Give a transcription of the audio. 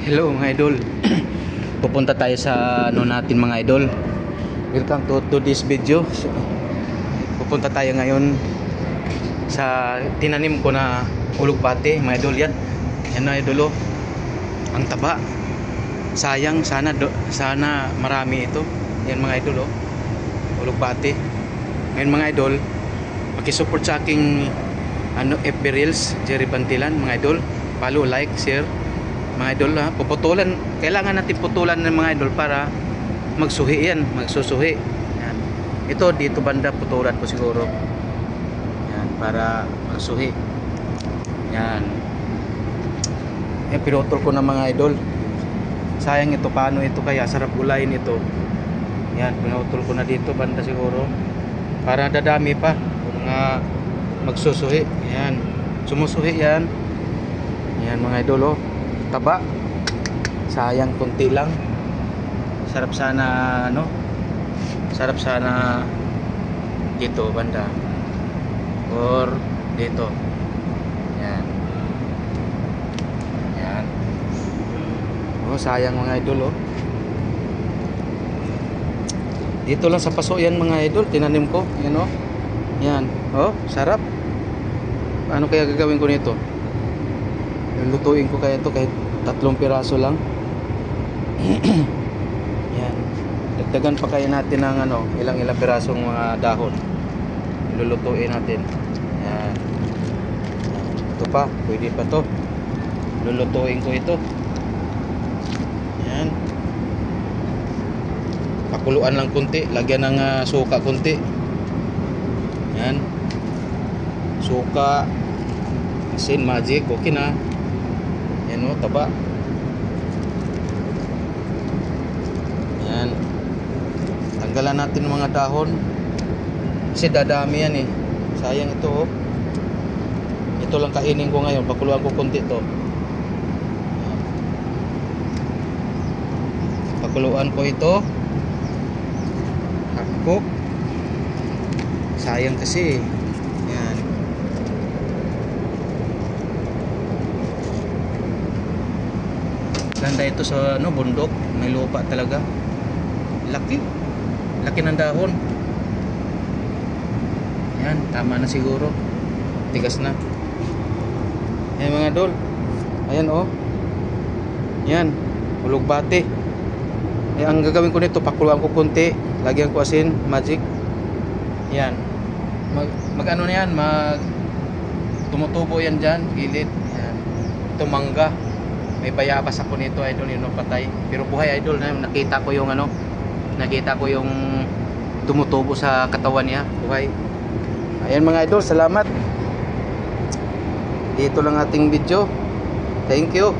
Hello mga idol. Pupunta tayo sa ano natin mga idol. Welcome to this video. Pupunta tayo ngayon sa tinanim ko na ulugbate mga idol yan. Yan na idol oh. Ang taba. Sayang sana marami ito. Yan mga idol oh. Ulugbate. Ngayon mga idol, paki-support sa aking FB Reels, Jerry Bantilan mga idol. Follow, like, share mga idol ha. Puputulan, kailangan natin putulan ng mga idol para magsuhi yan, magsusuhi yan. Ito dito banda putulan ko siguro yan, para magsuhi yan. Pinutol ko na mga idol. Sayang ito, paano ito kaya, sarap gulayin ito yan. Pinutol ko na dito banda siguro para dadami pa mga magsusuhi yan, sumusuhi yan yan mga idol oh. Taba, sayang kunti lang. Sarap sana ano, sarap sana dito banda or dito yan yan oh, sayang mga idol oh. Dito lang sa paso yan mga idol, tinanim ko yan oh. Yan oh, sarap. Ano kaya gagawin ko nito? Lutuin ko kaya ito kahit 3 piraso lang. Yan. Dagdagan pa kaya natin ng ano, ilang pirasong mga dahon. Lulutuin natin. Yan. Ito pa, pwede pa to. Lulutuin ko ito. Yan. Pakuluan lang kunti, lagyan ng suka kunti. Yan. Suka, asin, magic, okay na. Yan o, taba. Yan. Tanggalan natin mga dahon kasi dadami yan eh. Sayang ito oh. Ito lang kainin ko ngayon. Pakuluan ko konti to. Yan. Pakuluan ko ito. Hakok. Sayang kasi. Yan. Ganda ito sa ano, bundok, may lupa talaga. Laki. Laki ng dahon. Yan, tama na siguro. Tigas na. Yan mga idol. Ayan oh. Yan, ulugbate. Ang gagawin ko nito, pakuluan ko konti, lagyan ko asin, magic. Yan. Mag ano na yan, tumutubo yan dyan, gilid. Yan. Ito mangga. May bayabas ako nito idol, yun patay. Pero buhay idol, nakita ko yung ano, nakita ko yung tumutubo sa katawan niya, buhay. Ayan mga idol, salamat. Dito lang ating video. Thank you.